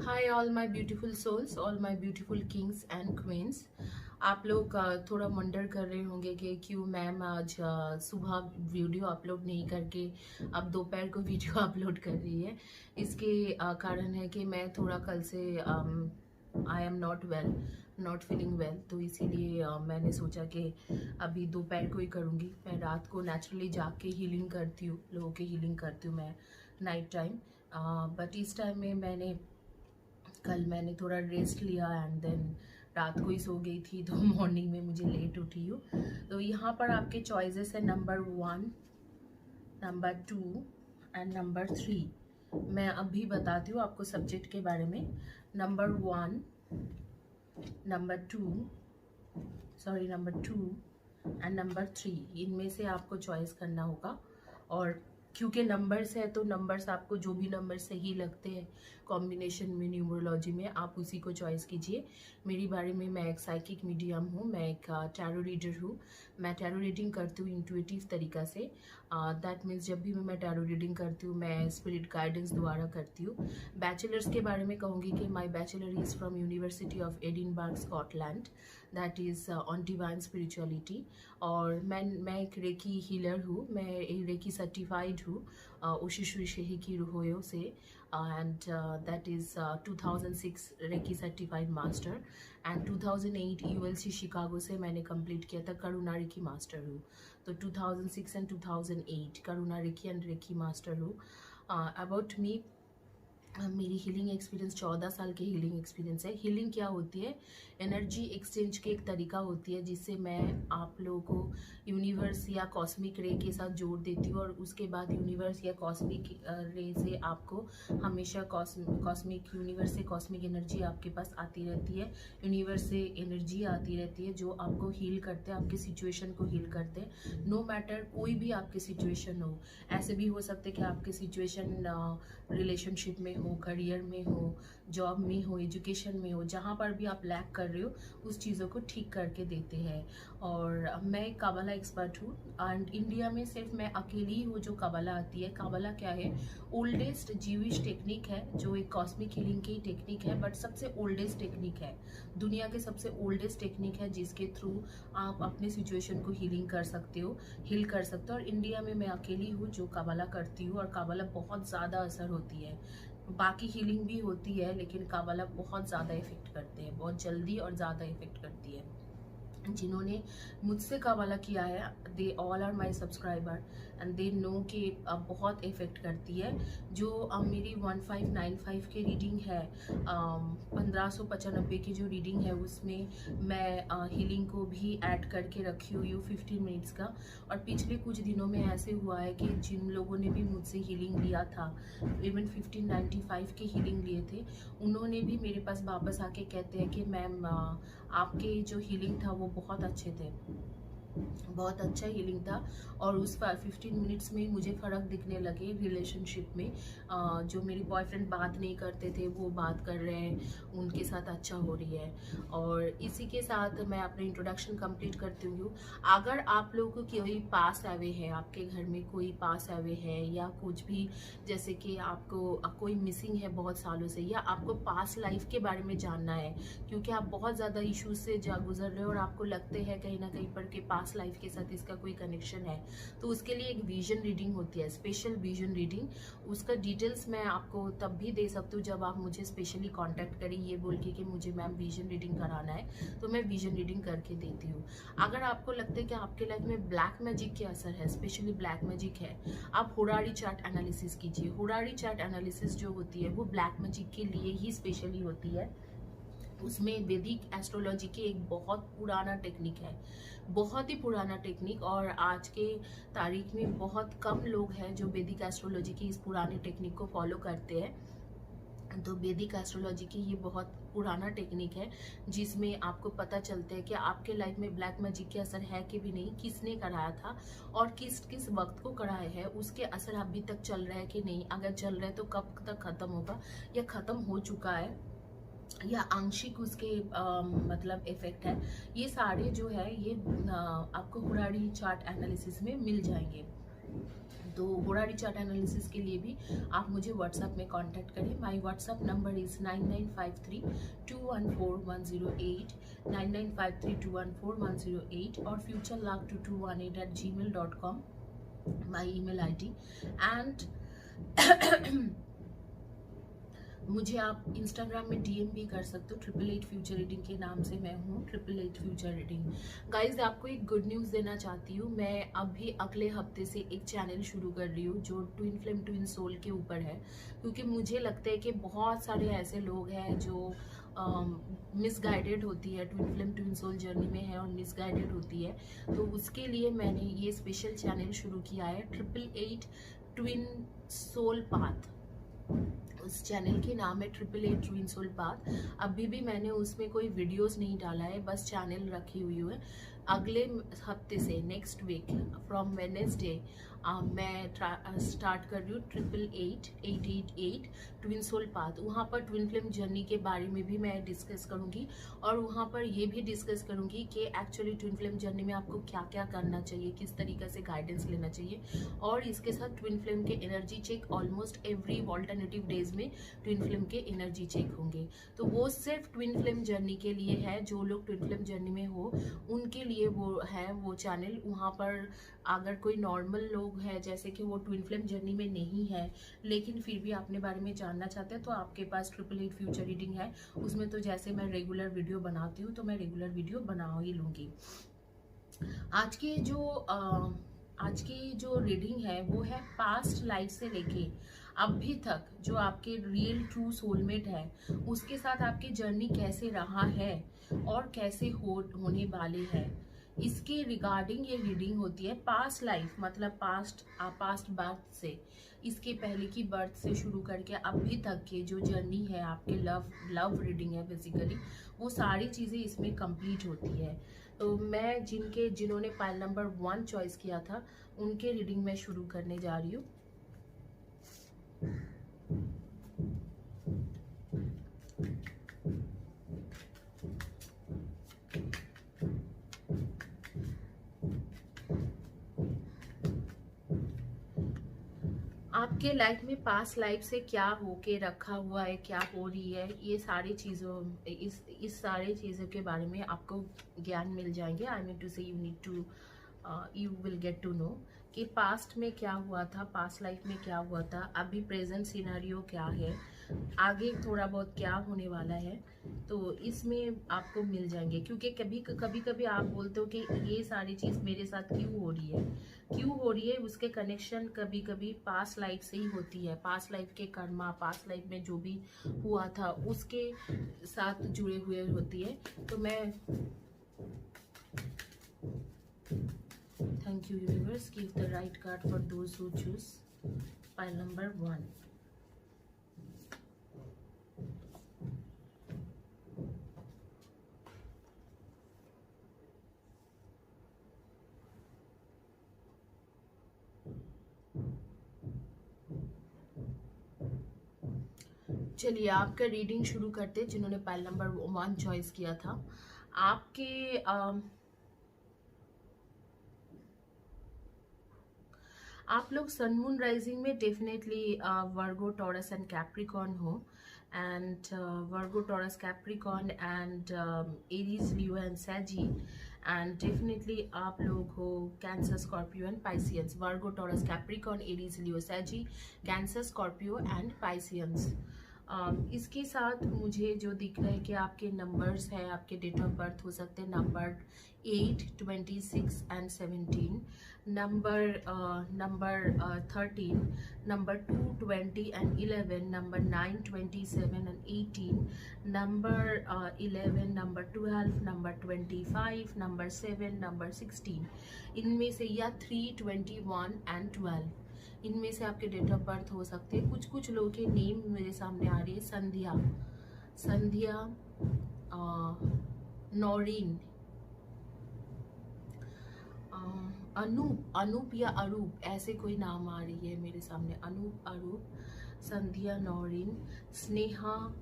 Hi all my beautiful souls, all my beautiful kings and queens. आप लोग थोड़ा wonder कर रहे होंगे कि क्यों मैम आज सुबह वीडियो अपलोड नहीं करके अब दोपहर को वीडियो अपलोड कर रही है। इसके कारण है कि मैं थोड़ा कल से I am not well, not feeling well, तो इसीलिए मैंने सोचा कि अभी दोपहर को ही करूँगी। मैं रात को नेचुरली जाग के हीलिंग करती हूँ, लोगों की हीलिंग करती हूँ मैं नाइट टाइम। बट इस टाइम में कल मैंने थोड़ा रेस्ट लिया एंड देन रात को ही सो गई थी, तो मॉर्निंग में मुझे लेट उठी हूँ। तो यहाँ पर आपके चॉइसेस है नंबर 1, नंबर 2 एंड नंबर 3। मैं अभी बताती हूँ आपको सब्जेक्ट के बारे में। नंबर 1, नंबर 2 एंड नंबर 3, इनमें से आपको चॉइस करना होगा। और क्योंकि नंबर्स है तो नंबर्स आपको जो भी नंबर सही लगते हैं कॉम्बिनेशन में न्यूमरोलॉजी में आप उसी को चॉइस कीजिए। मेरी बारे में, मैं एक साइकिक मीडियम हूँ, मैं एक टैरो रीडर हूँ। मैं टैरो रीडिंग करती हूँ इंट्यूटिव तरीका से। दैट मीन्स जब भी मैं टैरो रीडिंग करती हूँ मैं स्पिरिट गाइडेंस द्वारा करती हूँ। बैचलर्स के बारे में कहूँगी कि my bachelor is from university of Edinburgh Scotland, that is on divine spirituality. और मैं एक रेकी हीलर हूँ, मैं एक रेकी सर्टिफाइड हूँ ओशिश्री शेही की रुहोयो से, and that is 2006 reiki certified master, and 2008 ULC Chicago से मैंने कंप्लीट किया था, करुणा रेकी मास्टर हूँ। तो 2006 and 2008 Karuna recce and reiki master हूँ। अबाउट मी, मेरी हीलिंग एक्सपीरियंस 14 साल के हीलिंग एक्सपीरियंस है। हीलिंग क्या होती है? एनर्जी एक्सचेंज की एक तरीका होती है जिससे मैं आप लोगों को यूनिवर्स या कॉस्मिक रे के साथ जोड़ देती हूँ, और उसके बाद यूनिवर्स या कॉस्मिक रे से आपको हमेशा कॉस्मिक यूनिवर्स से कॉस्मिक एनर्जी आपके पास आती रहती है। यूनिवर्स से एनर्जी आती रहती है जो आपको हील करते हैं, आपके सिचुएशन को हील करते हैं। नो मैटर कोई भी आपकी सिचुएशन हो, ऐसे भी हो सकते कि आपके सिचुएशन रिलेशनशिप में हो, करियर में हो, जॉब में हो, एजुकेशन में हो, जहाँ पर भी आप लैक कर रहे हो उस चीज़ों को ठीक करके देते हैं। और मैं एक काबला एक्सपर्ट हूँ, एंड इंडिया में सिर्फ मैं अकेली हूँ जो काबला आती है। काबला क्या है? ओल्डेस्ट जीविश टेक्निक है, जो एक कॉस्मिक हीलिंग की टेक्निक है, बट सबसे ओल्डेस्ट टेक्निक है, दुनिया के सबसे ओल्डेस्ट टेक्निक है जिसके थ्रू आप अपने सिचुएशन को हील कर सकते हो। और इंडिया में मैं अकेली हूँ जो काबला करती हूँ, और काबला बहुत ज़्यादा असर होती है। बाकी हीलिंग भी होती है लेकिन काबला बहुत ज़्यादा इफेक्ट करते हैं, बहुत जल्दी और ज़्यादा इफेक्ट करती है। जिन्होंने मुझसे काबला किया है, they all are my subscriber and they know कि बहुत इफेक्ट करती है। जो मेरी 1595 की रीडिंग है, 1595 की जो रीडिंग है उसमें मैं हीलिंग को भी ऐड करके रखी हुई हूँ 15 मिनट्स का। और पिछले कुछ दिनों में ऐसे हुआ है कि जिन लोगों ने भी मुझसे हीलिंग लिया था, इवन 1595 की हीलिंग लिए थे, उन्होंने भी मेरे पास वापस आके कहते हैं कि मैम आपके जो हीलिंग था वो बहुत अच्छे थे, बहुत अच्छा हीलिंग था। और उस 15 मिनट्स में मुझे फ़र्क दिखने लगे रिलेशनशिप में। जो मेरे बॉयफ्रेंड बात नहीं करते थे वो बात कर रहे हैं, उनके साथ अच्छा हो रही है। और इसी के साथ मैं अपना इंट्रोडक्शन कंप्लीट करती हूँ। अगर आप लोगों को कोई पास अवे है, आपके घर में कोई पास अवे है, या कुछ भी जैसे कि आपको कोई मिसिंग है बहुत सालों से, या आपको पास लाइफ के बारे में जानना है क्योंकि आप बहुत ज़्यादा इश्यूज से गुजर रहे हो और आपको लगते हैं कहीं ना कहीं पर कि पास लाइफ के साथ इसका कोई कनेक्शन है, तो उसके लिए एक विजन रीडिंग होती है, स्पेशल विजन रीडिंग। उसका डिटेल्स मैं आपको तब भी दे सकती हूँ जब आप मुझे स्पेशली कांटेक्ट करें ये बोल के कि मुझे मैम विजन रीडिंग कराना है, तो मैं विजन रीडिंग करके देती हूँ। अगर आपको लगता है कि आपके लाइफ में ब्लैक मैजिक के असर है, स्पेशली ब्लैक मैजिक है, आप हुरारी चार्ट एनालिसिस कीजिए। हुरारी चार्ट एनालिसिस जो होती है वो ब्लैक मैजिक के लिए ही स्पेशली होती है। उसमें वैदिक एस्ट्रोलॉजी की एक बहुत पुराना टेक्निक है, बहुत ही पुराना टेक्निक, और आज के तारीख में बहुत कम लोग हैं जो वैदिक एस्ट्रोलॉजी की इस पुराने टेक्निक को फॉलो करते हैं। तो वैदिक एस्ट्रोलॉजी की ये बहुत पुराना टेक्निक है जिसमें आपको पता चलता है कि आपके लाइफ में ब्लैक मैजिक के असर है कि भी नहीं, किसने कराया था और किस किस वक्त को कराया है, उसके असर अभी तक चल रहा है कि नहीं, अगर चल रहा है तो कब तक खत्म होगा या खत्म हो चुका है या आंशिक उसके मतलब इफेक्ट है। ये सारे जो है ये आपको हुरारी चार्ट एनालिसिस में मिल जाएंगे। तो होरारी चार्ट एनालिसिस के लिए भी आप मुझे व्हाट्सएप में कांटेक्ट करें। माय व्हाट्सएप नंबर इज़ 9953214108, 9953214108, और futurelak2218@gmail.com my email ID। And मुझे आप इंस्टाग्राम में डीएम भी कर सकते हो, 888 फ्यूचर रीडिंग के नाम से मैं हूँ, 888 फ्यूचर रीडिंग। गाइज, आपको एक गुड न्यूज़ देना चाहती हूँ। मैं अभी अगले हफ्ते से एक चैनल शुरू कर रही हूँ जो ट्विन फ्लेम ट्विन सोल के ऊपर है, क्योंकि मुझे लगता है कि बहुत सारे ऐसे लोग हैं जो मिसगाइडेड होती है, twin flame twin soul journey में है और मिसगाइडेड होती है। तो उसके लिए मैंने ये स्पेशल चैनल शुरू किया है, 888 ट्विन सोल पाथ। उस चैनल के नाम है 888 ट्विन सोल पाथ। अभी भी मैंने उसमें कोई वीडियोस नहीं डाला है, बस चैनल रखी हुई है। अगले हफ्ते से नेक्स्ट वीक फ्रॉम वेडनेसडे मैं स्टार्ट कर रही हूँ 888 ट्विन सोल पाथ। वहाँ पर ट्विन फ्लेम जर्नी के बारे में भी मैं डिस्कस करूँगी, और वहाँ पर ये भी डिस्कस करूँगी कि एक्चुअली ट्विन फ्लेम जर्नी में आपको क्या क्या करना चाहिए, किस तरीके से गाइडेंस लेना चाहिए। और इसके साथ ट्विन फ्लेम के energy check almost every alternative days में ट्विन फ्लेम के एनर्जी चेक होंगे। तो वो सिर्फ ट्विन फ्लेम जर्नी के लिए है, जो लोग ट्विन फ्लेम जर्नी में हो उनके लिए वो है वो चैनल। वहाँ पर अगर कोई नॉर्मल लोग है, जैसे कि वो ट्विन फ्लेम जर्नी में नहीं है लेकिन फिर भी अपने बारे में जानना चाहते हैं, तो आपके पास 888 फ्यूचर रीडिंग है। उसमें तो जैसे मैं रेगुलर वीडियो बनाती हूँ तो मैं रेगुलर वीडियो बना ही लूँगी। आज की जो रीडिंग है वो है पास्ट लाइफ से लेके अभी तक जो आपके रियल ट्रू सोलमेट है उसके साथ आपकी जर्नी कैसे रहा है और कैसे होने वाले है, इसके रिगार्डिंग ये रीडिंग होती है। पास्ट लाइफ मतलब पास्ट बर्थ से, इसके पहले की बर्थ से शुरू करके अभी तक के जो जर्नी है आपके लव रीडिंग है बेसिकली, वो सारी चीज़ें इसमें कंप्लीट होती है। तो मैं जिन्होंने पाइल नंबर 1 चॉइस किया था उनके रीडिंग में शुरू करने जा रही हूँ। आपके लाइफ में पास्ट लाइफ से क्या होके रखा हुआ है, क्या हो रही है, ये सारी चीज़ों इस सारी चीज़ों के बारे में आपको ज्ञान मिल जाएंगे। I mean to say you will get to know कि पास्ट में क्या हुआ था, पास्ट लाइफ में क्या हुआ था, अभी प्रेजेंट सिनेरियो क्या है, आगे थोड़ा बहुत क्या होने वाला है। तो इसमें आपको मिल जाएंगे, क्योंकि कभी आप बोलते हो कि ये सारी चीज़ मेरे साथ क्यों हो रही है, उसके कनेक्शन कभी पास्ट लाइफ से ही होती है। पास्ट लाइफ के कर्मा, पास्ट लाइफ में जो भी हुआ था उसके साथ जुड़े हुए होती है। तो मैं thank you universe, give the right card for those who choose pile number 1। चलिए आपका रीडिंग शुरू करते हैं। जिन्होंने पाइल नंबर 1 चॉइस किया था, आप लोग सन मून राइजिंग में definitely Virgo Taurus and Capricorn हो, and Virgo Taurus Capricorn and Aries Leo and सैजी, एंड डेफिनेटली आप लोग हो Cancer Scorpio and Pisceans. Virgo Taurus Capricorn Aries Leo सैजी, कैंसर स्कॉर्पियो एंड पाइसियंस। इसके साथ मुझे जो दिख रहा है कि आपके नंबर्स हैं, आपके डेट ऑफ बर्थ हो सकते हैं number 8, 26 and 17, number 13, number 2, 20 and 11, number 9, 27 and 18, number 11, number 12, number 25, number 7, number 16। इनमें से या 3, 21 एंड 12 इनमें से आपके डेट ऑफ बर्थ हो सकते हैं। कुछ लोगों के नेम मेरे सामने आ रही है, संध्या, नौरीन, अनूप या अरूप, ऐसे कोई नाम आ रही है मेरे सामने। अरूप, संध्या, नौरीन, स्नेहा,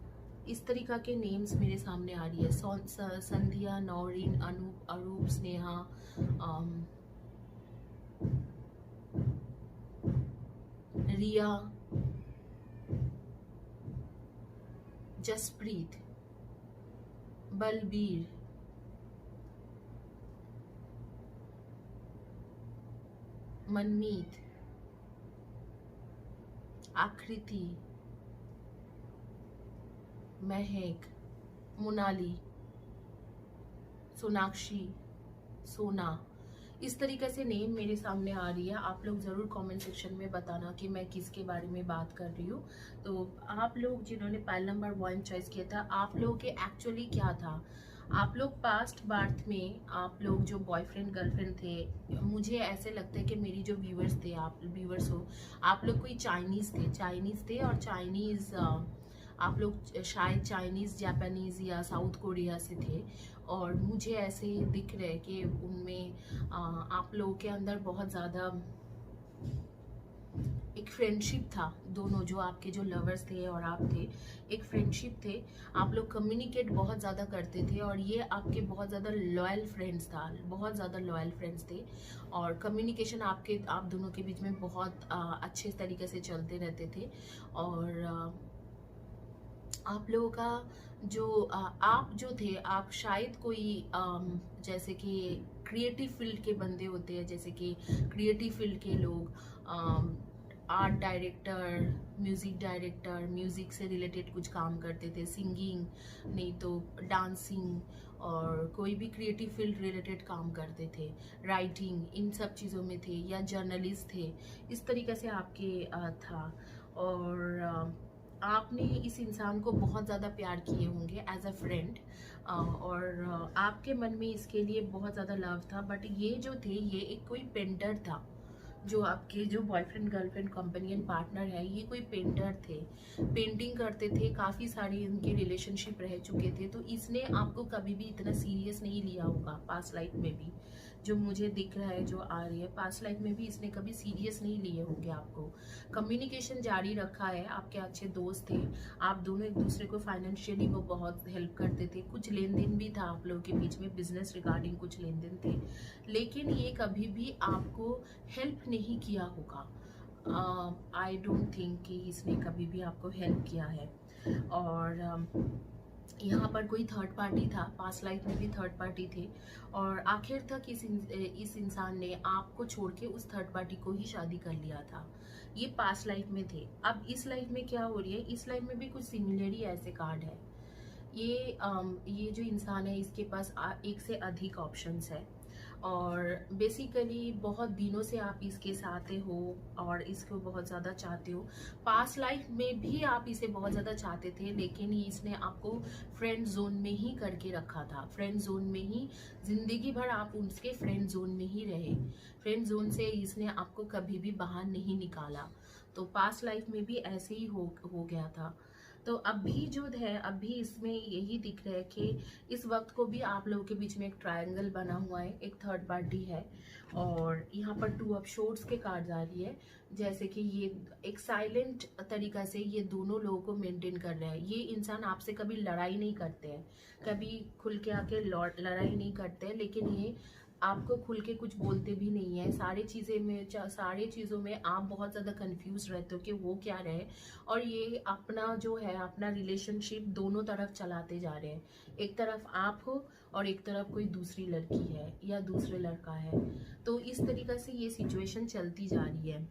इस तरीका के नेम्स मेरे सामने आ रही है। संध्या, नौरीन, अरूप, स्नेहा, रिया, जसप्रीत, बलबीर, मनमीत, आकृति, महक, मोनाली, सोनाक्षी, सोना, इस तरीके से नेम मेरे सामने आ रही है। आप लोग ज़रूर कमेंट सेक्शन में बताना कि मैं किसके बारे में बात कर रही हूँ। तो आप लोग जिन्होंने पाइल नंबर 1 चॉइस किया था, आप लोगों के एक्चुअली क्या था, आप लोग पास्ट बर्थ में आप लोग जो बॉयफ्रेंड गर्लफ्रेंड थे, मुझे ऐसे लगता है कि मेरी जो व्यूअर्स थे, आप व्यूअर्स हो, आप लोग कोई चाइनीज़ थे और चाइनीज़ आप लोग शायद चाइनीज़, जापानीज़ या साउथ कोरिया से थे। और मुझे ऐसे दिख रहा है कि उनमें आप लोगों के अंदर बहुत ज़्यादा एक फ्रेंडशिप था। दोनों जो आपके जो लवर्स थे और आप थे, एक फ्रेंडशिप थे। आप लोग कम्युनिकेट बहुत ज़्यादा करते थे और ये आपके बहुत ज़्यादा लॉयल फ्रेंड्स था, बहुत ज़्यादा लॉयल फ्रेंड्स थे। और कम्युनिकेशन आप दोनों के बीच में बहुत अच्छे तरीके से चलते रहते थे। और आप लोगों का जो आप जो थे, आप शायद कोई जैसे कि क्रिएटिव फील्ड के बंदे होते हैं, जैसे कि क्रिएटिव फील्ड के लोग, art director, music director, music से रिलेटेड कुछ काम करते थे, सिंगिंग नहीं तो डांसिंग, और कोई भी क्रिएटिव फील्ड रिलेटेड काम करते थे, राइटिंग, इन सब चीज़ों में थे, या जर्नलिस्ट थे। इस तरीके से आपके था। और आपने इस इंसान को बहुत ज़्यादा प्यार किए होंगे एज अ फ्रेंड, और आपके मन में इसके लिए बहुत ज़्यादा लव था। बट ये जो थे, ये एक कोई पेंटर था। जो आपके जो बॉयफ्रेंड गर्लफ्रेंड कंपेनियन पार्टनर है, ये कोई पेंटर थे, पेंटिंग करते थे, काफ़ी सारी इनके रिलेशनशिप रह चुके थे। तो इसने आपको कभी भी इतना सीरियस नहीं लिया होगा पास्ट लाइफ में भी, जो मुझे दिख रहा है, जो आ रही है, पास्ट लाइफ में भी इसने कभी सीरियस नहीं लिए होंगे आपको। कम्युनिकेशन जारी रखा है, आपके अच्छे दोस्त थे, आप दोनों एक दूसरे को फाइनेंशियली वो बहुत हेल्प करते थे, कुछ लेन देन भी था आप लोगों के बीच में, बिजनेस रिगार्डिंग कुछ लेन देन थे। लेकिन ये कभी भी आपको हेल्प नहीं किया होगा। आई डोंट थिंक कि इसने कभी भी आपको हेल्प किया है। और यहाँ पर कोई थर्ड पार्टी था, पास्ट लाइफ में भी थर्ड पार्टी थे, और आखिर तक इस इंसान ने आपको छोड़ के उस थर्ड पार्टी को ही शादी कर लिया था। ये पास्ट लाइफ में थे। अब इस लाइफ में क्या हो रही है, इस लाइफ में भी कुछ सिमिलरली ऐसे कार्ड है। ये जो इंसान है, इसके पास एक से अधिक ऑप्शंस है, और बेसिकली बहुत दिनों से आप इसके साथ हो और इसको बहुत ज़्यादा चाहते हो। पास्ट लाइफ में भी आप इसे बहुत ज़्यादा चाहते थे, लेकिन इसने आपको फ्रेंड जोन में ही करके रखा था, फ्रेंड जोन में ही ज़िंदगी भर आप उसके फ्रेंड जोन में ही रहे। फ्रेंड जोन से इसने आपको कभी भी बाहर नहीं निकाला। तो पास्ट लाइफ में भी ऐसे ही हो गया था। तो अभी जो है, अभी इसमें यही दिख रहा है कि इस वक्त को भी आप लोगों के बीच में एक ट्रायंगल बना हुआ है, एक थर्ड पार्टी है, और यहाँ पर 2 ऑफ शोर्ट्स के कार्ड आ रही है। जैसे कि ये एक साइलेंट तरीका से ये दोनों लोगों को मेंटेन कर रहे हैं। ये इंसान आपसे कभी लड़ाई नहीं करते हैं, कभी खुल के आके लड़ाई नहीं करते हैं, लेकिन ये आपको खुल के कुछ बोलते भी नहीं है। सारी चीज़ों में आप बहुत ज़्यादा कंफ्यूज रहते हो कि वो क्या रहे, और ये अपना जो है, अपना रिलेशनशिप दोनों तरफ चलाते जा रहे हैं। एक तरफ आप हो और एक तरफ कोई दूसरी लड़की है या दूसरे लड़का है। तो इस तरीक़े से ये सिचुएशन चलती जा रही है।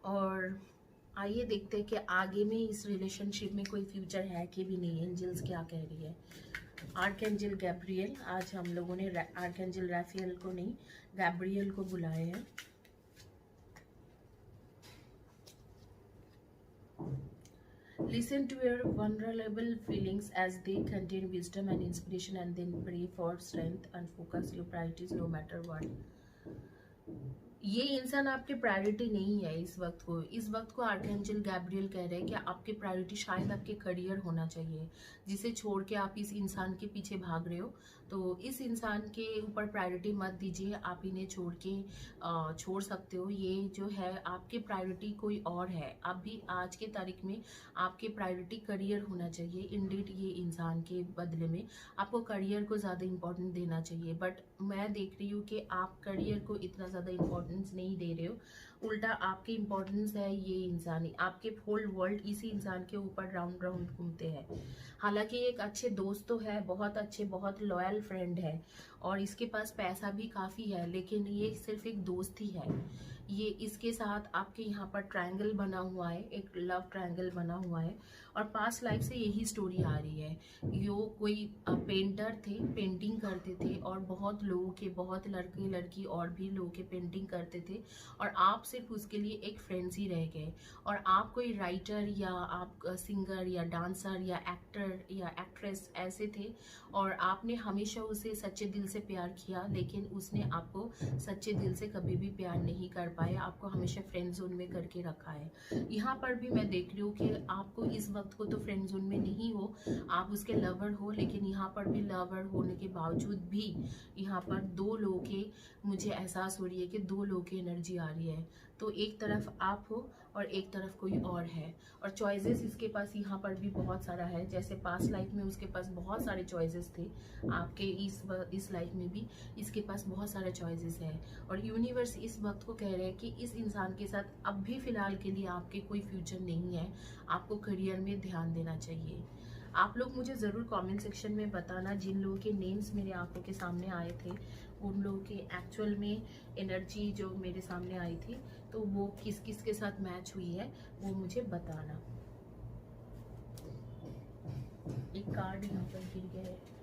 और आइए देखते हैं कि आगे में इस रिलेशनशिप में कोई फ्यूचर है कि भी नहीं। एंजल्स क्या कह रही है। आर्कएंजल गैब्रियल, आज हम लोगों ने आर्कएंजल राफेल को नहीं, गैब्रियल को बुलाए हैं। Listen to your vulnerable feelings as they contain wisdom and inspiration, and then pray for strength and focus your priorities no matter what. ये इंसान आपके प्रायोरिटी नहीं है इस वक्त को आर्कएंजल गैब्रियल कह रहे हैं कि आपकी प्रायोरिटी शायद आपके करियर होना चाहिए, जिसे छोड़ के आप इस इंसान के पीछे भाग रहे हो। तो इस इंसान के ऊपर प्रायोरिटी मत दीजिए, आप इन्हें छोड़ सकते हो। ये जो है आपकी प्रायोरिटी कोई और है। अभी आज के तारीख में आपकी प्रायोरिटी करियर होना चाहिए। इंडीड ये इंसान के बदले में आपको करियर को ज़्यादा इम्पोर्टेंट देना चाहिए, बट मैं देख रही हूँ कि आप करियर को इतना ज़्यादा इम्पोर्टेंस नहीं दे रहे हो, उल्टा आपकी इम्पोर्टेंस है ये इंसान ही, आपके होल वर्ल्ड इसी इंसान के ऊपर राउंड राउंड घूमते हैं। हालांकि एक अच्छे दोस्त तो है, बहुत अच्छे, बहुत लॉयल फ्रेंड है, और इसके पास पैसा भी काफ़ी है, लेकिन ये सिर्फ एक दोस्त ही है। ये इसके साथ आपके यहाँ पर ट्रायंगल बना हुआ है, एक लव ट्रायंगल बना हुआ है, और पास्ट लाइफ से यही स्टोरी आ रही है। यो कोई पेंटर थे, पेंटिंग करते थे, और बहुत लोगों के, बहुत लड़के लड़की और भी लोगों के पेंटिंग करते थे, और आप सिर्फ उसके लिए एक फ्रेंड्स ही रह गए। और आप कोई राइटर या आप सिंगर या डांसर या एक्टर या एक्ट्रेस ऐसे थे, और आपने हमेशा उसे सच्चे दिल से प्यार किया, लेकिन उसने आपको सच्चे दिल से कभी भी प्यार नहीं कर पाया, आपको हमेशा फ्रेंड जोन में करके रखा है। यहाँ पर भी मैं देख रही हूँ कि आपको इस वक्त को तो फ्रेंड जोन में नहीं हो, आप उसके लवर हो, लेकिन यहाँ पर भी लवर होने के बावजूद भी यहाँ पर दो लोगों के, मुझे एहसास हो रही है कि दो लोगों की एनर्जी आ रही है। तो एक तरफ आप हो और एक तरफ कोई और है, और चॉइसेस इसके पास यहाँ पर भी बहुत सारा है। जैसे पास्ट लाइफ में उसके पास बहुत सारे चॉइसेस थे, आपके इस लाइफ में भी इसके पास बहुत सारे चॉइसेस है। और यूनिवर्स इस वक्त को कह रहे हैं कि इस इंसान के साथ अब भी फिलहाल के लिए आपके कोई फ्यूचर नहीं है, आपको करियर में ध्यान देना चाहिए। आप लोग मुझे ज़रूर कमेंट सेक्शन में बताना, जिन लोगों के नेम्स मेरे आंखों के सामने आए थे, उन लोगों की एक्चुअल में एनर्जी जो मेरे सामने आई थी, तो वो किस किस के साथ मैच हुई है वो मुझे बताना। एक कार्ड यहाँ पर गिर गया है।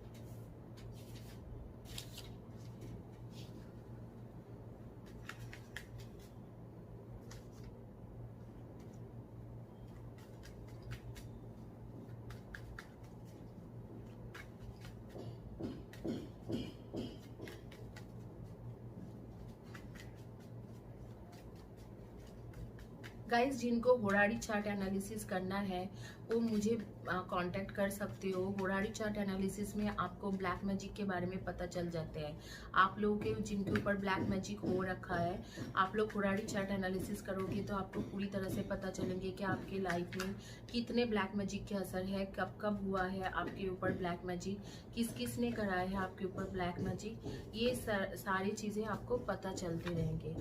गाइस, जिनको होरारी चार्ट एनालिसिस करना है वो मुझे कांटेक्ट कर सकते हो। होरारी चार्ट एनालिसिस में आपको ब्लैक मैजिक के बारे में पता चल जाते हैं। आप लोगों के जिनके ऊपर ब्लैक मैजिक हो रखा है, आप लोग होरारी चार्ट एनालिसिस करोगे तो आपको पूरी तरह से पता चलेंगे कि आपके लाइफ में कितने ब्लैक मैजिक के असर है, कब कब हुआ है आपके ऊपर ब्लैक मैजिक, किस किस ने कराया है आपके ऊपर ब्लैक मैजिक, ये सारी चीज़ें आपको पता चलते रहेंगे।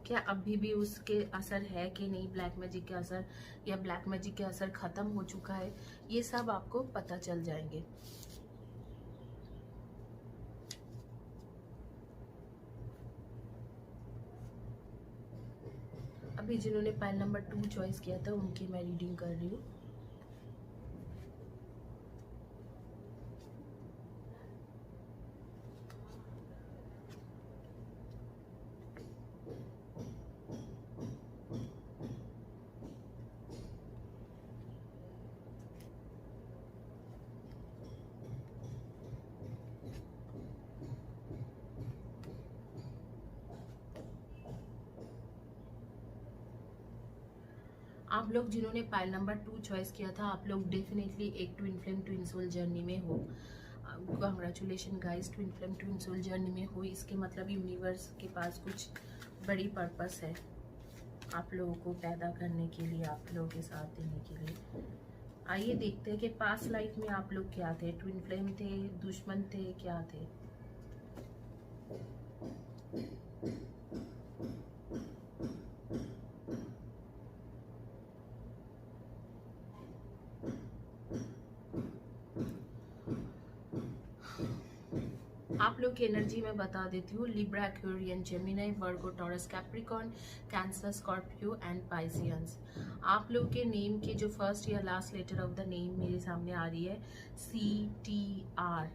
क्या अभी भी उसके असर है कि नहीं, ब्लैक मैजिक के असर, या ब्लैक मैजिक के असर खत्म हो चुका है, ये सब आपको पता चल जाएंगे। अभी जिन्होंने पाइल नंबर 2 चॉइस किया था उनकी मैं रीडिंग कर रही हूँ। आप लोग जिन्होंने पाइल नंबर 2 चॉइस किया था, आप लोग डेफिनेटली एक twin flame twin soul journey में हो। Congratulation guys, twin flame twin soul journey में हो, इसके मतलब यूनिवर्स के पास कुछ बड़ी पर्पस है आप लोगों को पैदा करने के लिए, आप लोगों के साथ देने के लिए। आइए देखते हैं कि पास्ट लाइफ में आप लोग क्या थे, ट्विन फ्लेम थे, दुश्मन थे, क्या थे। आप लोग की एनर्जी में बता देती हूँ। Libra, Aquarian, Gemini, Virgo, Taurus, Capricorn, Cancer, Scorpio and Pisceans. आप लोग के नेम के जो फर्स्ट या last letter of the name मेरे सामने आ रही है, CTR,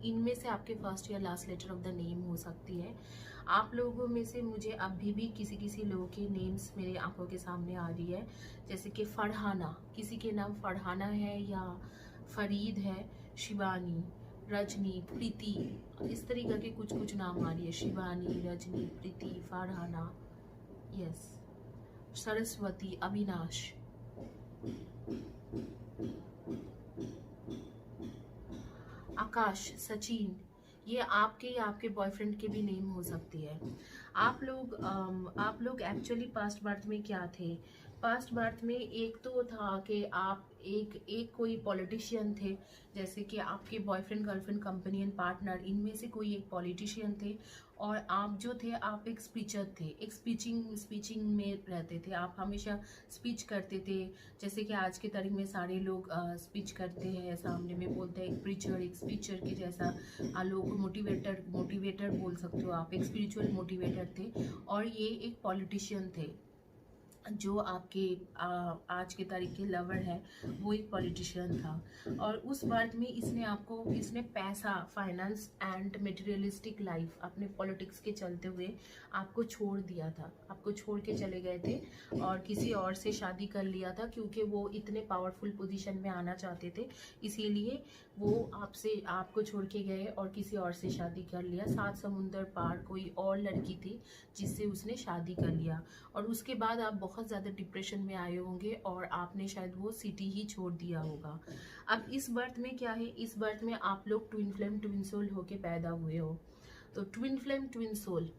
इनमें से आपके फर्स्ट या last letter of the name हो सकती है। आप लोगों में से मुझे अभी भी किसी किसी लोगों के नेम्स मेरे आंखों के सामने आ रही है, जैसे कि फरहाना, किसी के नाम फरहाना है या फरीद है, शिवानी, रजनी, प्रीति, इस तरीके के कुछ कुछ नाम आ रही है। शिवानी, रजनी, प्रीति, फरहाना, यस, सरस्वती, अविनाश, आकाश, सचिन, ये आपके बॉयफ्रेंड के भी नेम हो सकती है। आप लोग एक्चुअली पास्ट बर्थ में क्या थे? पास्ट बर्थ में एक तो था कि आप एक कोई पॉलिटिशियन थे, जैसे कि आपके बॉयफ्रेंड, गर्लफ्रेंड, कंपेनियन, पार्टनर, इनमें से कोई एक पॉलिटिशियन थे। और आप जो थे, आप एक स्पीचर थे, एक स्पीचिंग में रहते थे, आप हमेशा स्पीच करते थे। जैसे कि आज के तारीख में सारे लोग स्पीच करते हैं, सामने में बोलते हैं, एक प्रीचर, एक स्पीचर के जैसा। लोग मोटिवेटर बोल सकते हो आप, एक स्पिरिचुअल मोटिवेटर थे। और ये एक पॉलिटिशियन थे, जो आपके आज के तारीख के लवर है, वो एक पॉलिटिशियन था। और उस बात में इसने पैसा, फाइनेंस एंड मटेरियलिस्टिक लाइफ अपने पॉलिटिक्स के चलते हुए आपको छोड़ दिया था, आपको छोड़ के चले गए थे और किसी और से शादी कर लिया था, क्योंकि वो इतने पावरफुल पोजीशन में आना चाहते थे। इसीलिए वो आपको छोड़ के गए और किसी और से शादी कर लिया। 7 समुंदर पार कोई और लड़की थी जिससे उसने शादी कर लिया। और उसके बाद आप बहुत ज़्यादा डिप्रेशन में आए होंगे और आपने शायद वो सिटी ही छोड़ दिया होगा। अब इस बर्थ में क्या है, इस बर्थ में आप लोग ट्विन फ्लेम ट्विन सोल होके पैदा हुए हो। तो ट्विन फ्लेम ट्विन सोल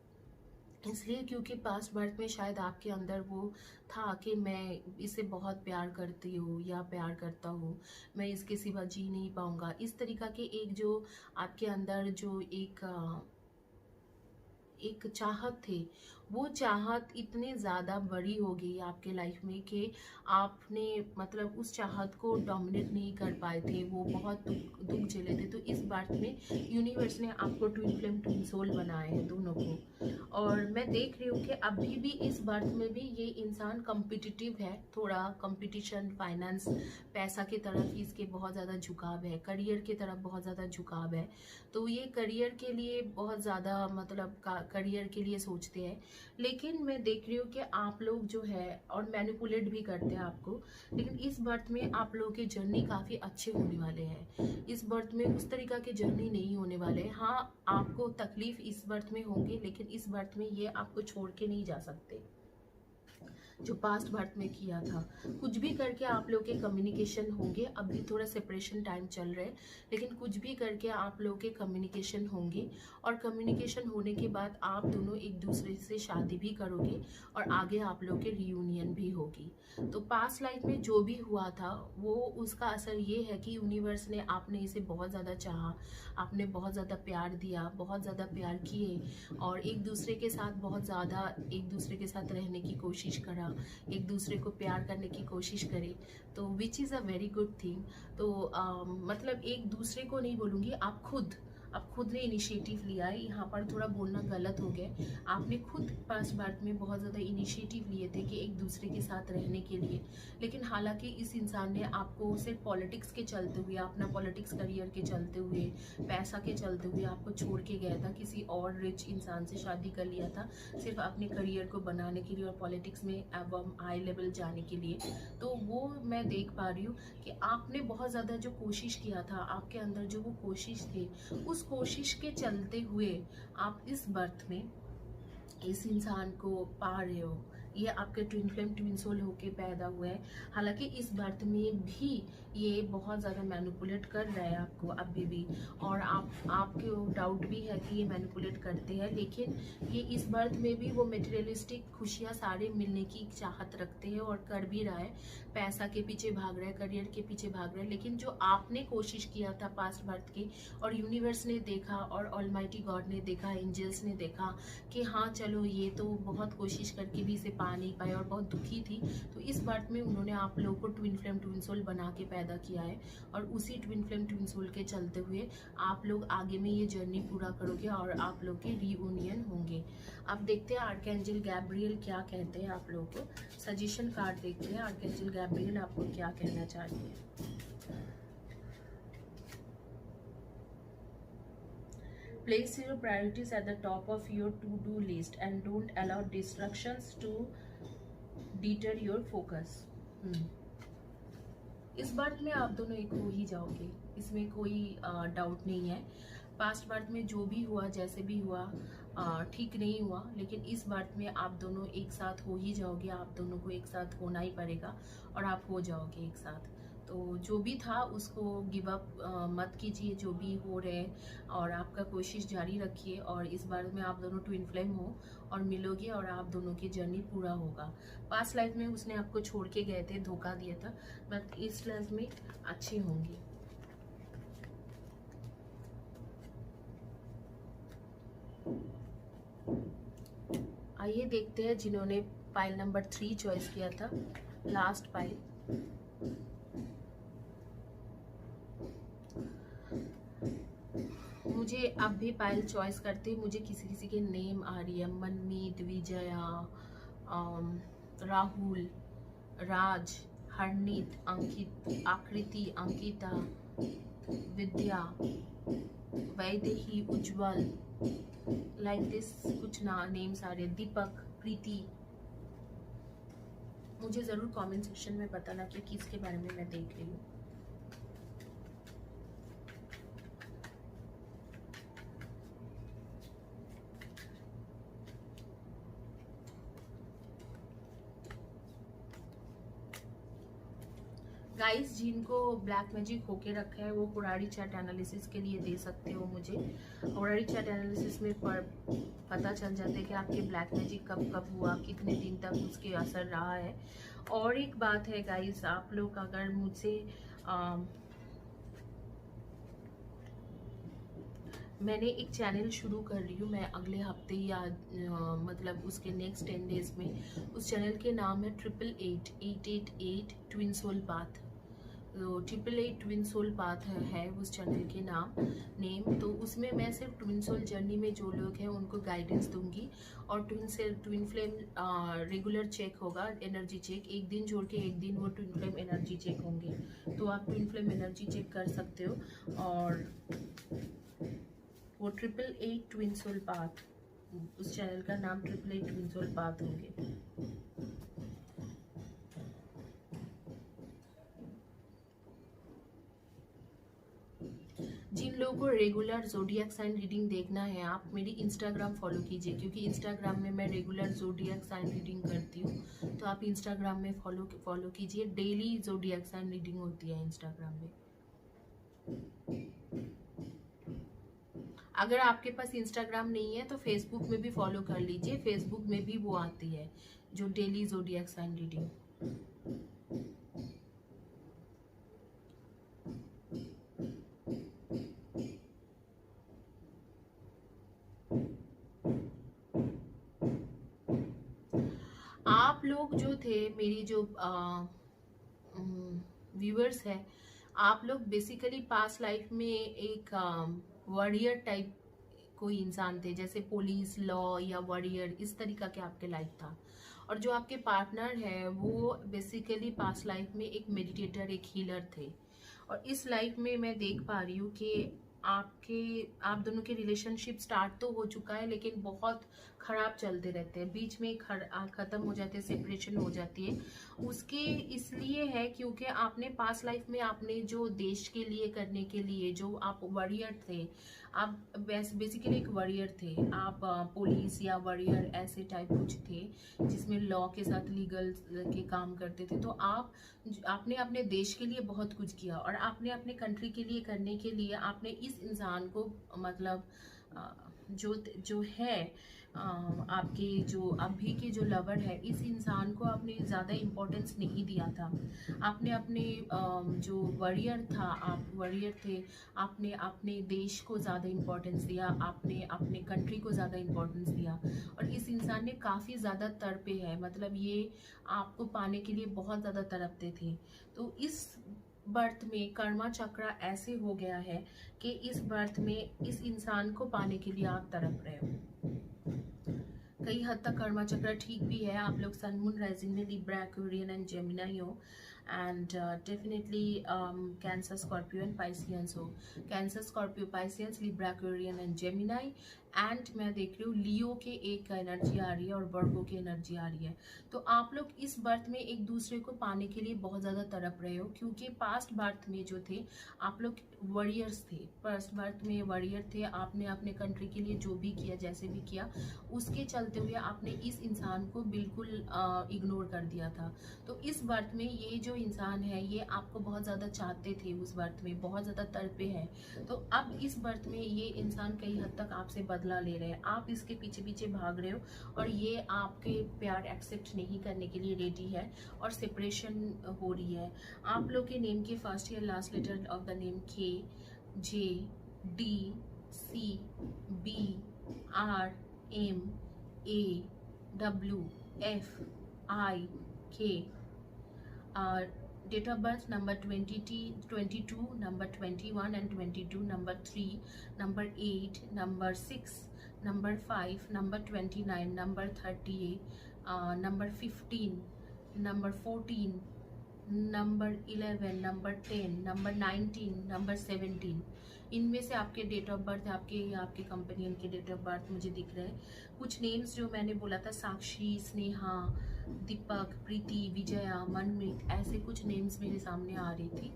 इसलिए क्योंकि पास्ट बर्थ में शायद आपके अंदर वो था कि मैं इसे बहुत प्यार करती हूँ या प्यार करता हूँ, मैं इसके सिवा जी नहीं पाऊंगा। इस तरीका के एक जो आपके अंदर जो एक चाहत थे, वो चाहत इतने ज़्यादा बड़ी हो गई आपके लाइफ में कि आपने मतलब उस चाहत को डोमिनेट नहीं कर पाए थे, वो बहुत दुख झेले थे। तो इस बात में यूनिवर्स ने आपको ट्विन फ्लेम ट्विन सोल बनाए हैं दोनों को। और मैं देख रही हूँ कि अभी भी इस बर्थ में भी ये इंसान कॉम्पिटिटिव है, थोड़ा कंपटीशन, फाइनेंस, पैसा की तरफ इसके बहुत ज़्यादा झुकाव है, करियर की तरफ बहुत ज़्यादा झुकाव है। तो ये करियर के लिए बहुत ज़्यादा मतलब करियर के लिए सोचते हैं। लेकिन मैं देख रही हूँ कि आप लोग जो है और मैनिपुलेट भी करते हैं आपको। लेकिन इस बर्थ में आप लोगों के जर्नी काफ़ी अच्छे होने वाले हैं। इस बर्थ में उस तरीका के जर्नी नहीं होने वाले हैं। हाँ, आपको तकलीफ इस बर्थ में होंगे, लेकिन इस बर्थ में ये आपको छोड़ के नहीं जा सकते जो पास्ट बर्थ में किया था। कुछ भी करके आप लोग के कम्युनिकेशन होंगे। अभी थोड़ा सेपरेशन टाइम चल रहा है, लेकिन कुछ भी करके आप लोग के कम्युनिकेशन होंगे। और कम्युनिकेशन होने के बाद आप दोनों एक दूसरे से शादी भी करोगे और आगे आप लोग के रियूनियन भी होगी। तो पास्ट लाइफ में जो भी हुआ था, वो उसका असर ये है कि यूनिवर्स ने आपने इसे बहुत ज़्यादा चाहा, आपने बहुत ज़्यादा प्यार दिया, बहुत ज़्यादा प्यार किए और एक दूसरे के साथ बहुत ज़्यादा एक दूसरे के साथ रहने की कोशिश करा, एक दूसरे को प्यार करने की कोशिश करे। तो which is a very good thing. तो मतलब एक दूसरे को नहीं बोलूँगी, आप खुद ने इनिशिएटिव लिया है। यहाँ पर थोड़ा बोलना गलत हो गया। आपने खुद पास्ट बर्थ में बहुत ज़्यादा इनिशिएटिव लिए थे कि एक दूसरे के साथ रहने के लिए। लेकिन हालांकि इस इंसान ने आपको सिर्फ पॉलिटिक्स के चलते हुए, अपना पॉलिटिक्स करियर के चलते हुए, पैसा के चलते हुए आपको छोड़ के गया था, किसी और रिच इंसान से शादी कर लिया था सिर्फ अपने करियर को बनाने के लिए और पॉलिटिक्स में अब हाई लेवल जाने के लिए। तो वो मैं देख पा रही हूँ कि आपने बहुत ज़्यादा जो कोशिश किया था, आपके अंदर जो वो कोशिश थी, उस कोशिश के चलते हुए आप इस बर्थ में इस इंसान को पा रहे हो। ये आपके ट्विन फ्लेम ट्विन सोल होके पैदा हुए हैं। हालांकि इस बर्थ में भी ये बहुत ज़्यादा मैनिपुलेट कर रहा है आपको अभी भी, और आपको डाउट भी है कि ये मैनिपुलेट करते हैं। लेकिन ये इस बर्थ में भी वो मटेरियलिस्टिक खुशियाँ सारे मिलने की चाहत रखते हैं और कर भी रहा है। पैसा के पीछे भाग रहा है, करियर के पीछे भाग रहा है। लेकिन जो आपने कोशिश किया था पास्ट बर्थ के, और यूनिवर्स ने देखा और ऑलमाइटी गॉड ने देखा, एंजल्स ने देखा कि हाँ चलो ये तो बहुत कोशिश करके भी इसे पा नहीं पाए और बहुत दुखी थी, तो इस बर्थ में उन्होंने आप लोगों को ट्विन फ्लेम ट्विन सोल बना के पैदा किया है। और उसी ट्विन फ्लेम ट्विन सोल के चलते हुए आप लोग आगे में ये जर्नी पूरा करोगे और आप लोग के रीयूनियन होंगे। अब देखते हैं आर्कएंजल गैब्रियल क्या कहते हैं आप लोगों को। सजेशन कार्ड देखते हैं, आर्कएंजल गैब्रियल आपको क्या कहना चाहते हैं। Place your priorities at the top of your to-do list and don't allow distractions to deter your focus. इस बर्थ में आप दोनों एक हो ही जाओगे, इसमें कोई डाउट नहीं है। पास्ट बर्थ में जो भी हुआ, जैसे भी हुआ, ठीक नहीं हुआ, लेकिन इस बर्थ में आप दोनों एक साथ हो ही जाओगे। आप दोनों को एक साथ होना ही पड़ेगा और आप हो जाओगे एक साथ। तो जो भी था उसको गिव अप मत कीजिए, जो भी हो रहे हैं, और आपका कोशिश जारी रखिए। और इस बार में आप दोनों ट्विन फ्लेम हो और मिलोगे और आप दोनों की जर्नी पूरा होगा। पास्ट लाइफ में उसने आपको छोड़ के गए थे, धोखा दिया था, बट इस लाइफ में अच्छे होंगे। आइए देखते हैं जिन्होंने पाइल नंबर 3 चॉइस किया था, लास्ट पाइल। मुझे अब भी पाइल चॉइस करते मुझे किसी किसी के नेम आ रही है, मनमीत, विजया, राहुल, राज, हरनीत, अंकित, आकृति, अंकिता, विद्या, वैदेही, उज्जवल, लाइक दिस कुछ नेम्स आ रहे हैं, दीपक, प्रीति। मुझे ज़रूर कमेंट सेक्शन में बताना कि किसके बारे में मैं देख रही हूँ। गाइस, जिनको ब्लैक मैजिक होके रखा है वो कुरारी चार्ट एनालिसिस के लिए दे सकते हो मुझे। कुरारी चार्ट एनालिसिस में पता चल जाता है कि आपके ब्लैक मैजिक कब कब हुआ, कितने दिन तक उसके असर रहा है। और एक बात है गाइस, आप लोग अगर मुझसे मैंने एक चैनल शुरू कर रही हूँ मैं अगले हफ्ते या मतलब उसके नेक्स्ट 10 डेज में। उस चैनल के नाम है 888 ट्विन सोल पाथ। तो 888 ट्विन सोल पाथ है उस चैनल के नेम। तो उसमें मैं सिर्फ ट्विन सोल जर्नी में जो लोग हैं उनको गाइडेंस दूंगी, और ट्विन फ्लेम रेगुलर चेक होगा, एनर्जी चेक। एक दिन जोड़ के एक दिन वो ट्विन फ्लेम एनर्जी चेक होंगे, तो आप ट्विन फ्लेम एनर्जी चेक कर सकते हो। और वो 888 ट्विन सोल पाथ, उस चैनल का नाम 888 ट्विन सोल पाथ होंगे। जिन लोगों को रेगुलर ज़ोडिएक साइन रीडिंग देखना है, आप मेरी इंस्टाग्राम फॉलो कीजिए, क्योंकि इंस्टाग्राम में मैं रेगुलर ज़ोडिएक साइन रीडिंग करती हूँ। तो आप इंस्टाग्राम में फॉलो कीजिए, डेली ज़ोडिएक साइन रीडिंग होती है इंस्टाग्राम में। अगर आपके पास इंस्टाग्राम नहीं है तो फेसबुक में भी फॉलो कर लीजिए, फेसबुक में भी वो आती है जो डेली ज़ोडिएक साइन रीडिंग। आप लोग जो थे, मेरी जो व्यूअर्स है, आप लोग बेसिकली पास्ट लाइफ में एक वॉरियर टाइप कोई इंसान थे, जैसे पुलिस, लॉ या वॉरियर, इस तरीका के आपके लाइफ था। और जो आपके पार्टनर है वो बेसिकली पास्ट लाइफ में एक मेडिटेटर, एक हीलर थे। और इस लाइफ में मैं देख पा रही हूँ कि आप दोनों के रिलेशनशिप स्टार्ट तो हो चुका है, लेकिन बहुत खराब चलते रहते हैं, बीच में ख़त्म हो जाते हैं, सेपरेशन हो जाती है। उसके इसलिए है क्योंकि आपने पास्ट लाइफ में आपने जो देश के लिए करने के लिए जो आप वॉरियर थे, आप बेसिकली एक वॉरियर थे, आप पुलिस या वॉरियर ऐसे टाइप कुछ थे जिसमें लॉ के साथ लीगल के काम करते थे। तो आपने अपने देश के लिए बहुत कुछ किया, और आपने अपने कंट्री के लिए करने के लिए आपने इस इंसान को मतलब जो है आपके जो अभी के जो लवर है, इस इंसान को आपने ज़्यादा इम्पोर्टेंस नहीं दिया था। आपने अपने जो वॉरियर था, आप वॉरियर थे, आपने अपने देश को ज़्यादा इम्पोर्टेंस दिया, आपने अपने कंट्री को ज़्यादा इम्पोर्टेंस दिया। और इस इंसान ने काफ़ी ज़्यादा तड़पे है, मतलब ये आपको पाने के लिए बहुत ज़्यादा तड़पते थे। तो इस बर्थ में कर्मा चक्र ऐसे हो गया है कि इस बर्थ में इस इंसान को पाने के लिए आप तड़प रहे हो। कई हद तक कर्मा चक्र ठीक भी है। आप लोग सन, मून, राइजिंग में लिब्रा, एक्वेरियन एंड जेमिनी हो, and definitely Cancer, Scorpio and Pisceans हो। Cancer, Scorpio, Pisceans, Libra, Aquarian and Gemini, and मैं देख रही हूँ लियो के एक एनर्जी आ रही है और वर्गो की एनर्जी आ रही है। तो आप लोग इस बर्थ में एक दूसरे को पाने के लिए बहुत ज़्यादा तड़प रहे हो, क्योंकि पास्ट बर्थ में जो थे आप लोग वॉरियर्स थे, पास्ट बर्थ में वॉरियर थे। आपने अपने कंट्री के लिए जो भी किया, जैसे भी किया, उसके चलते हुए आपने इस इंसान को बिल्कुल इग्नोर कर दिया था। तो इस बर्थ में ये जो इंसान है ये आपको बहुत ज़्यादा चाहते थे, उस बर्थ में बहुत ज़्यादा तड़पे हैं। तो अब इस बर्थ में ये इंसान कई हद तक आपसे बदला ले रहे हैं, आप इसके पीछे पीछे भाग रहे हो और ये आपके प्यार एक्सेप्ट नहीं करने के लिए रेडी है और सेपरेशन हो रही है। आप लोग के नेम के फर्स्ट या last letter of the name K, J, D, C, B, R, M, A, W, F, I, K, date of birth number 22, number 21 and 22, number 3, number 8, number 6, number 5, number 29, number 38, number 15, number 14, number 11, number 10, number 19, number 17। इनमें से आपके date of birth, आपके companion के date of birth मुझे दिख रहे हैं। कुछ नेम्स जो मैंने बोला था, साक्षी, स्नेहा, दीपक, प्रीति, विजया, मनमीत, ऐसे कुछ नेम्स मेरे सामने आ रही थी।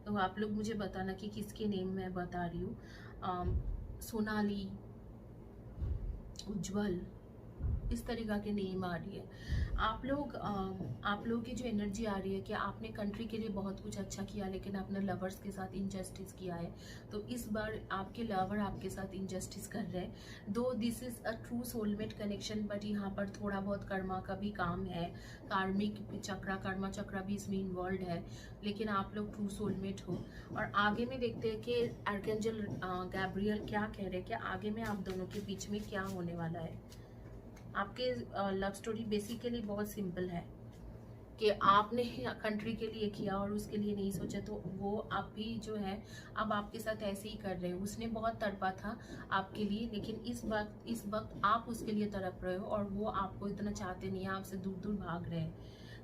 तो आप लोग मुझे बताना कि किसके नेम मैं बता रही हूँ। सोनाली, उज्जवल, इस तरीका के नेम आ रही है। आप लोग की जो एनर्जी आ रही है कि आपने कंट्री के लिए बहुत कुछ अच्छा किया, लेकिन आपने लवर्स के साथ इनजस्टिस किया है। तो इस बार आपके लवर आपके साथ इनजस्टिस कर रहे हैं। दो this is a true soulmate connection, but यहाँ पर थोड़ा बहुत कर्मा का भी काम है, कार्मिक चक्रा, कर्मा चक्रा भी इसमें इन्वॉल्व है, लेकिन आप लोग ट्रू सोलमेट हो। और आगे में देखते हैं कि आर्कएंजल गैब्रियल क्या कह रहे हैं कि आगे में आप दोनों के बीच में क्या होने वाला है। आपके लव स्टोरी बेसिकली बहुत सिंपल है कि आपने कंट्री के लिए किया और उसके लिए नहीं सोचा, तो वो आप भी जो है अब आपके साथ ऐसे ही कर रहे हो। उसने बहुत तड़पा था आपके लिए, लेकिन इस वक्त आप उसके लिए तड़प रहे हो और वो आपको इतना चाहते नहीं है, आपसे दूर दूर भाग रहे हैं।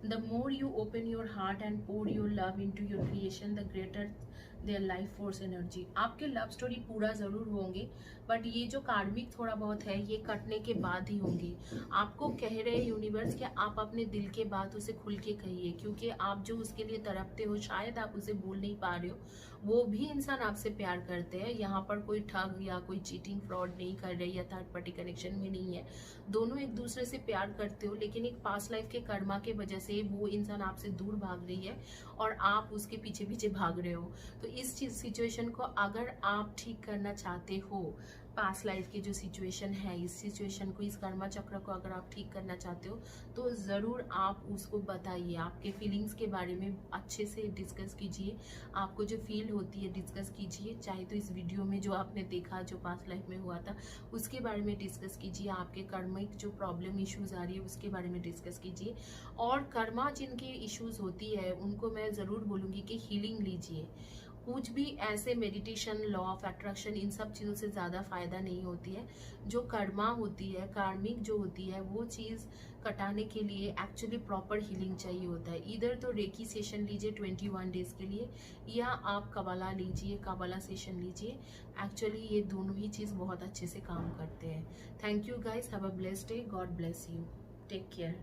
The more you open your heart and pour your love into your creation, the greater their life force energy. आपके लव स्टोरी पूरा जरूर होंगे, बट ये जो कार्मिक थोड़ा बहुत है ये कटने के बाद ही होंगे। आपको कह रहे यूनिवर्स कि आप अपने दिल के बात उसे खुल के कहिए, क्योंकि आप जो उसके लिए तड़पते हो शायद आप उसे बोल नहीं पा रहे हो। वो भी इंसान आपसे प्यार करते हैं। यहाँ पर कोई ठग या कोई चीटिंग फ्रॉड नहीं कर रहे या थर्ड पार्टी कनेक्शन में नहीं है। दोनों एक दूसरे से प्यार करते हो, लेकिन एक पास्ट लाइफ के कर्मा के वजह से वो इंसान आपसे दूर भाग रही है और आप उसके पीछे पीछे भाग रहे हो। तो इस सिचुएशन को अगर आप ठीक करना चाहते हो, पास्ट लाइफ की जो सिचुएशन है, इस सिचुएशन को, इस कर्मा चक्र को अगर आप ठीक करना चाहते हो, तो ज़रूर आप उसको बताइए। आपके फीलिंग्स के बारे में अच्छे से डिस्कस कीजिए, आपको जो फील होती है डिस्कस कीजिए। चाहे तो इस वीडियो में जो आपने देखा, जो पास्ट लाइफ में हुआ था, उसके बारे में डिस्कस कीजिए। आपके कर्मिक जो प्रॉब्लम इश्यूज आ रही है उसके बारे में डिस्कस कीजिए। और कर्मा जिनके इश्यूज होती है उनको मैं ज़रूर बोलूँगी कि हीलिंग लीजिए। कुछ भी ऐसे मेडिटेशन, लॉ ऑफ अट्रैक्शन, इन सब चीज़ों से ज़्यादा फायदा नहीं होती है। जो कर्मा होती है, कार्मिक जो होती है, वो चीज़ कटाने के लिए एक्चुअली प्रॉपर हीलिंग चाहिए होता है। इधर तो रेकी सेशन लीजिए 21 डेज के लिए, या आप कबाला लीजिए, कबाला सेशन लीजिए। एक्चुअली ये दोनों ही चीज़ बहुत अच्छे से काम करते हैं। Thank you guys, have a blessed day, God bless you, take care.